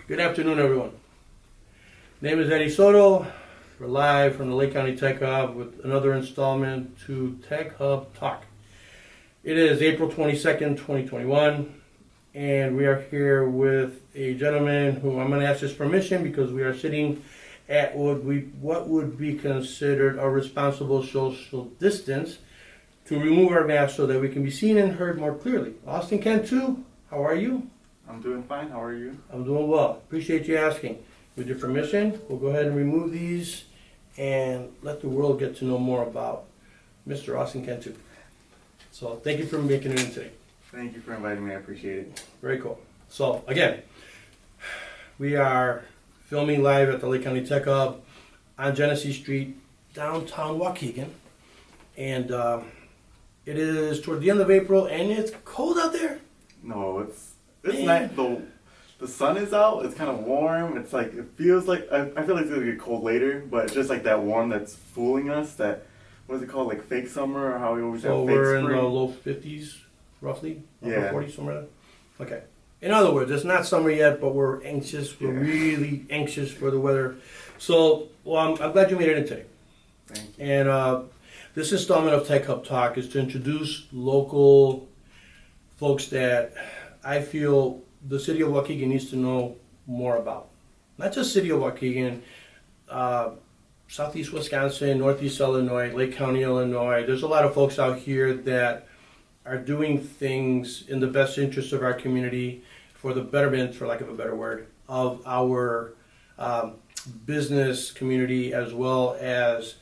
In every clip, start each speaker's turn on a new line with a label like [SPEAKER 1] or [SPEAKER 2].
[SPEAKER 1] Good afternoon, everyone. Name is Eddie Soto. We're live from the Lake County Tech Hub with another installment to Tech Hub Talk. It is April 22nd, 2021, and we are here with a gentleman who I'm going to ask his permission because we are sitting at what would be considered a responsible social distance to remove our masks so that we can be seen and heard more clearly. Austin Cantu, how are you?
[SPEAKER 2] I'm doing fine. How are you?
[SPEAKER 1] I'm doing well. Appreciate you asking. With your permission, we'll go ahead and remove these and let the world get to know more about Mr. Austin Cantu. So thank you for making it in today.
[SPEAKER 2] Thank you for inviting me. I appreciate it.
[SPEAKER 1] Very cool. So again, we are filming live at the Lake County Tech Hub on Genesee Street, downtown Waukegan. And it is toward the end of April and it's cold out there.
[SPEAKER 2] No, it's nice. The sun is out. It's kind of warm. It's like, it feels like, I feel like it's going to get cold later, but it's just like that warm that's fooling us. That, what is it called? Like fake summer, or how we always have fake spring?
[SPEAKER 1] So we're in the low 50s, roughly?
[SPEAKER 2] Yeah.
[SPEAKER 1] 40, somewhere there? Okay. In other words, it's not summer yet, but we're anxious. We're really anxious for the weather. So, well, I'm glad you made it in today.
[SPEAKER 2] Thank you.
[SPEAKER 1] And this installment of Tech Hub Talk is to introduce local folks that I feel the city of Waukegan needs to know more about. Not just city of Waukegan, southeast Wisconsin, northeast Illinois, Lake County, Illinois. There's a lot of folks out here that are doing things in the best interest of our community for the betterment, for lack of a better word, of our business community, as well as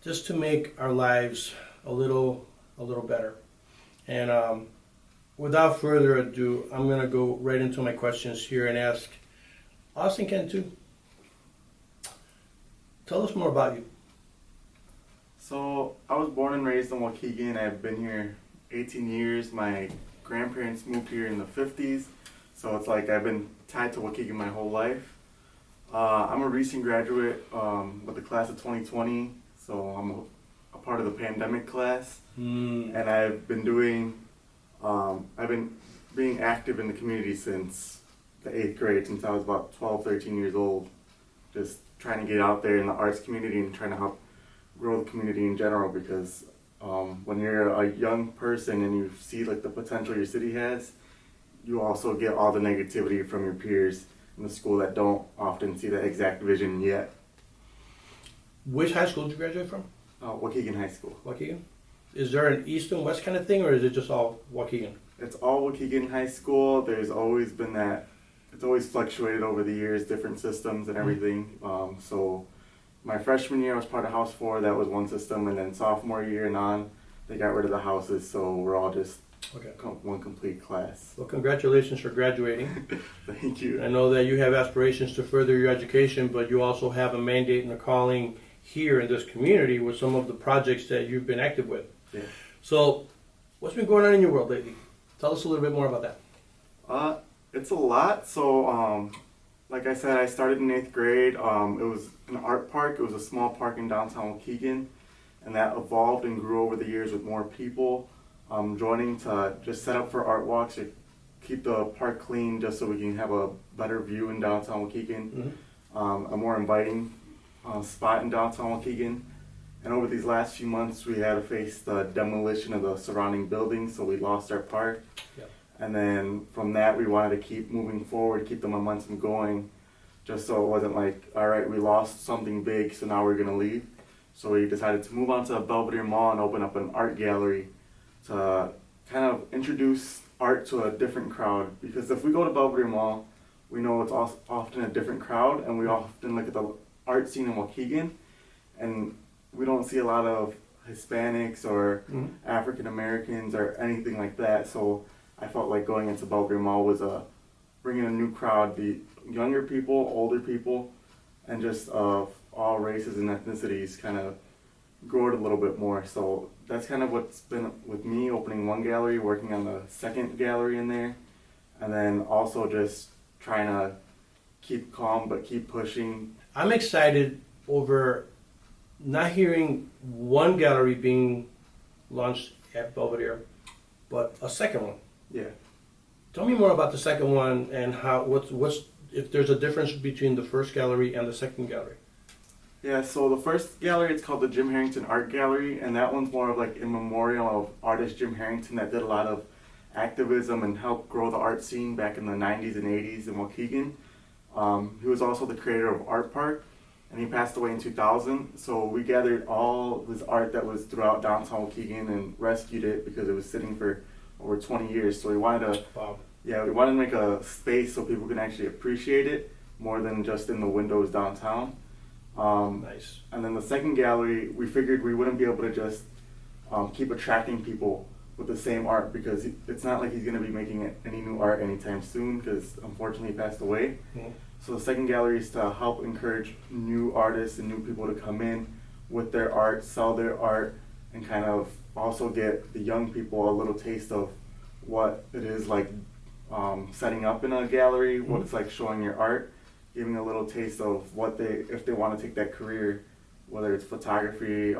[SPEAKER 1] just to make our lives a little better. And without further ado, I'm going to go right into my questions here and ask Austin Cantu, tell us more about you.
[SPEAKER 2] So, I was born and raised in Waukegan. I've been here 18 years. My grandparents moved here in the 50s. So it's like I've been tied to Waukegan my whole life. I'm a recent graduate with the class of 2020. So I'm a part of the pandemic class. And I've been being active in the community since the 8th grade, since I was about 12, 13 years old. Just trying to get out there in the arts community and trying to help grow the community in general, because when you're a young person and you see like the potential your city has, you also get all the negativity from your peers in the school that don't often see that exact vision yet.
[SPEAKER 1] Which high school did you graduate from?
[SPEAKER 2] Waukegan High School.
[SPEAKER 1] Waukegan? Is there an east and west kind of thing, or is it just all Waukegan?
[SPEAKER 2] It's all Waukegan High School. There's always been that. It's always fluctuated over the years, different systems and everything. So my freshman year I was part of House 4, that was one system, and then sophomore year and on, they got rid of the houses, so we're all just one complete class.
[SPEAKER 1] Well, congratulations for graduating.
[SPEAKER 2] Thank you.
[SPEAKER 1] I know that you have aspirations to further your education, but you also have a mandate and a calling here in this community with some of the projects that you've been active with.
[SPEAKER 2] Yeah.
[SPEAKER 1] So, what's been going on in your world lately? Tell us a little bit more about that.
[SPEAKER 2] It's a lot. So, like I said, I started in 8th grade. It was an art park. It was a small park in downtown Waukegan, and that evolved and grew over the years with more people joining to just set up for art walks, to keep the park clean, just so we can have a better view in downtown Waukegan, a more inviting spot in downtown Waukegan. And over these last few months, we had to face the demolition of the surrounding buildings, so we lost our park.
[SPEAKER 1] Yep.
[SPEAKER 2] And then from that, we wanted to keep moving forward, keep the momentum going, just so it wasn't like, all right, we lost something big, so now we're going to leave. So we decided to move on to Belvedere Mall and open up an art gallery to kind of introduce art to a different crowd. Because if we go to Belvedere Mall, we know it's often a different crowd, and we often look at the art scene in Waukegan, and we don't see a lot of Hispanics or African Americans or anything like that. So I felt like going into Belvedere Mall was bringing a new crowd, the younger people, older people, and just of all races and ethnicities, kind of grow it a little bit more. So that's kind of what's been with me, opening one gallery, working on the second gallery in there, and then also just trying to keep calm but keep pushing.
[SPEAKER 1] I'm excited over not hearing one gallery being launched at Belvedere, but a second one.
[SPEAKER 2] Yeah.
[SPEAKER 1] Tell me more about the second one and how what's if there's a difference between the first gallery and the second gallery.
[SPEAKER 2] Yeah, so the first gallery, it's called the Jim Harrington Art Gallery, and that one's more of like in memorial of artist Jim Harrington that did a lot of activism and helped grow the art scene back in the 90s and 80s in Waukegan. He was also the creator of ArtPark, and he passed away in 2000. So we gathered all of his art that was throughout downtown Waukegan and rescued it because it was sitting for over 20 years. So we wanted to,
[SPEAKER 1] Wow.
[SPEAKER 2] yeah, we wanted to make a space so people can actually appreciate it more than just in the windows downtown.
[SPEAKER 1] Nice.
[SPEAKER 2] And then the second gallery, we figured we wouldn't be able to just keep attracting people with the same art because it's not like he's going to be making any new art anytime soon because unfortunately he passed away.
[SPEAKER 1] Mhm.
[SPEAKER 2] So the second gallery is to help encourage new artists and new people to come in with their art, sell their art, and kind of also get the young people a little taste of what it is like setting up in a gallery, what it's like showing your art, giving a little taste of what if they want to take that career, whether it's photography,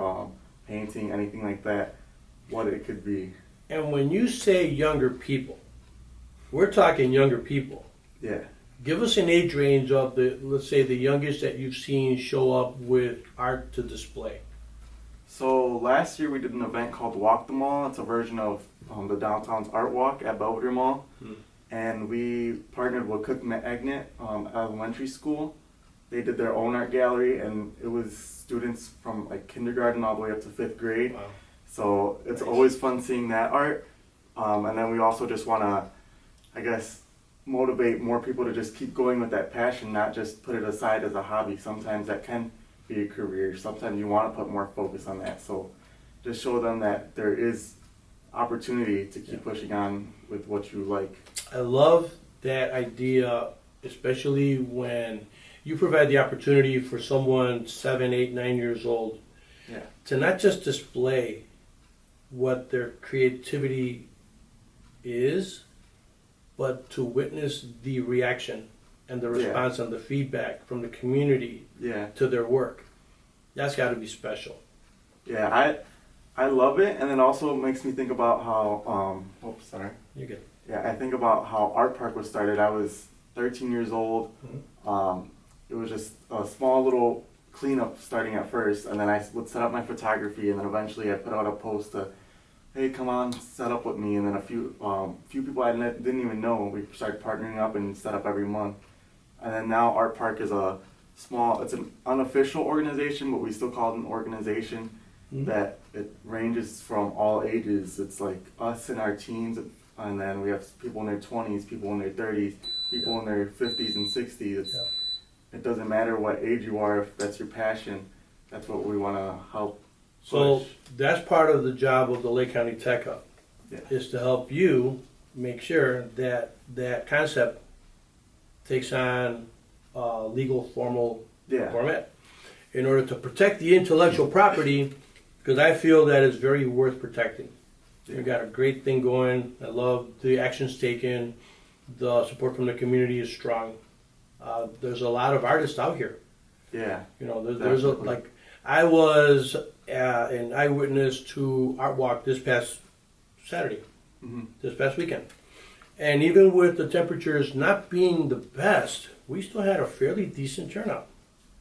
[SPEAKER 2] painting, anything like that, what it could be.
[SPEAKER 1] And when you say younger people, we're talking younger people.
[SPEAKER 2] Yeah.
[SPEAKER 1] Give us an age range of let's say the youngest that you've seen show up with art to display.
[SPEAKER 2] So last year we did an event called Walk the Mall. It's a version of the downtown's Art Walk at Belvedere Mall. And we partnered with Cook Magnet Elementary School. They did their own art gallery, and it was students from like kindergarten all the way up to 5th grade.
[SPEAKER 1] Wow.
[SPEAKER 2] So it's
[SPEAKER 1] Nice.
[SPEAKER 2] always fun seeing that art. And then we also just want to, I guess, motivate more people to just keep going with that passion, not just put it aside as a hobby. Sometimes that can be a career. Sometimes you want to put more focus on that. So just show them that there is opportunity to keep pushing on with what you like.
[SPEAKER 1] I love that idea, especially when you provide the opportunity for someone 7, 8, 9 years old
[SPEAKER 2] Yeah.
[SPEAKER 1] to not just display what their creativity is, but to witness the reaction and the response and the feedback from the community
[SPEAKER 2] Yeah.
[SPEAKER 1] to their work. That's got to be special.
[SPEAKER 2] Yeah, I love it, and it also makes me think about how oops, sorry.
[SPEAKER 1] You're good.
[SPEAKER 2] Yeah, I think about how ArtPark was started. I was 13 years old. It was just a small little cleanup starting at first, and then I would set up my photography, and then eventually I put out a post to, hey, come on, set up with me, and then a few people I didn't even know, we started partnering up and set up every month. And then now ArtPark is it's an unofficial organization, but we still call it an organization that it ranges from all ages. It's like us in our teens, and then we have people in their 20s, people in their 30s, people in their 50s and 60s. It doesn't matter what age you are, if that's your passion, that's what we want to help
[SPEAKER 1] So
[SPEAKER 2] push.
[SPEAKER 1] that's part of the job of the Lake County Tech Hub, is to help you make sure that that concept takes on legal formal format in order to protect the intellectual property, because I feel that is very worth protecting. You got a great thing going. I love the actions taken. The support from the community is strong. There's a lot of artists out here.
[SPEAKER 2] Yeah.
[SPEAKER 1] You know, there's I was an eyewitness to Art Walk this past Saturday, this past weekend. And even with the temperatures not being the best, we still had a fairly decent turnout.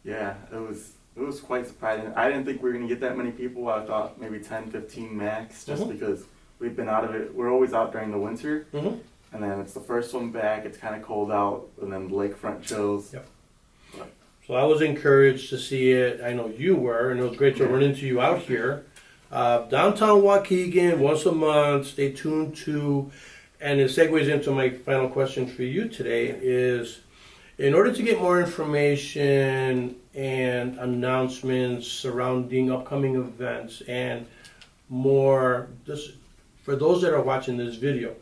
[SPEAKER 2] Yeah, it was quite surprising. I didn't think we were going to get that many people. I thought maybe 10, 15 max, just because we've been out of it. We're always out during the winter, and then it's the first one back. It's kind of cold out, and then the lakefront chills.
[SPEAKER 1] Yep. So I was encouraged to see it. I know you were, and it was great to run into you out here. Downtown Waukegan, once a month. Stay tuned to, and it segues into my final question for you today is, in order to get more information and announcements surrounding upcoming events and more, just for those that are watching this video,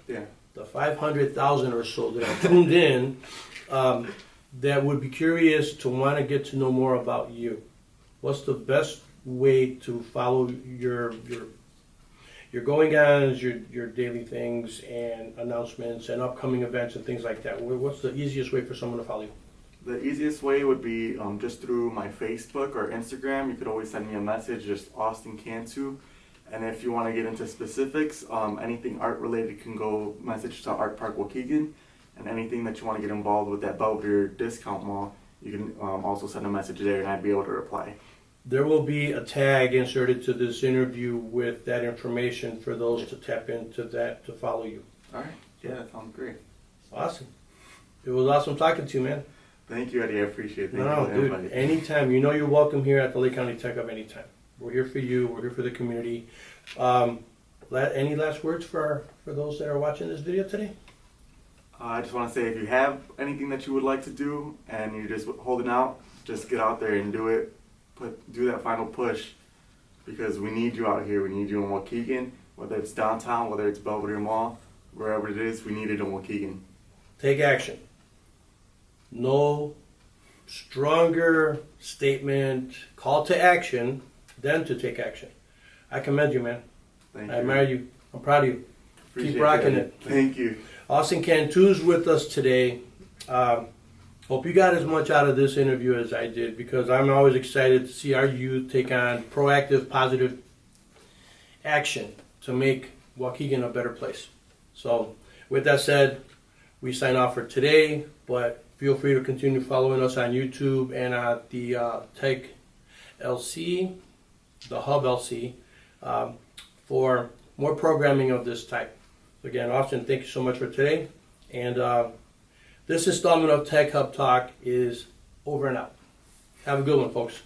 [SPEAKER 1] the 500,000 or so that are tuned in, that would be curious to want to get to know more about you, what's the best way to follow your going-ons, your daily things and announcements and upcoming events and things like that? What's the easiest way for someone to follow you?
[SPEAKER 2] The easiest way would be just through my Facebook or Instagram. You could always send me a message, just Austin Cantu. And if you want to get into specifics, anything art related can go message to ArtPark Waukegan. and anything that you want to get involved with that Belvedere discount mall, you can also send a message there and I'd be able to reply.
[SPEAKER 1] There will be a tag inserted to this interview with that information for those to tap into that to follow you.
[SPEAKER 2] All right. Yeah, that sounds great.
[SPEAKER 1] Awesome. It was awesome talking to you, man.
[SPEAKER 2] Thank you, Eddie. I appreciate it. Thank you
[SPEAKER 1] No,
[SPEAKER 2] for the
[SPEAKER 1] dude,
[SPEAKER 2] invite.
[SPEAKER 1] anytime. You know you're welcome here at the Lake County Tech Hub anytime. We're here for you. We're here for the community. Any last words for those that are watching this video today?
[SPEAKER 2] I just want to say if you have anything that you would like to do and you're just holding out, just get out there and do it. Do that final push because we need you out here. We need you in Waukegan, whether it's downtown, whether it's Belvedere Mall, wherever it is, we need it in Waukegan.
[SPEAKER 1] Take action. No stronger statement, call to action than to take action. I commend you, man.
[SPEAKER 2] Thank you.
[SPEAKER 1] I admire you. I'm proud of you.
[SPEAKER 2] Appreciate
[SPEAKER 1] Keep rocking
[SPEAKER 2] that.
[SPEAKER 1] it.
[SPEAKER 2] Thank you.
[SPEAKER 1] Austin Cantu's with us today. Hope you got as much out of this interview as I did because I'm always excited to see our youth take on proactive, positive action to make Waukegan a better place. So, with that said, we sign off for today, but feel free to continue following us on YouTube and at the Tech LC, the Hub LC, for more programming of this type. Again, Austin, thank you so much for today. And this installment of Tech Hub Talk is over and out. Have a good one, folks.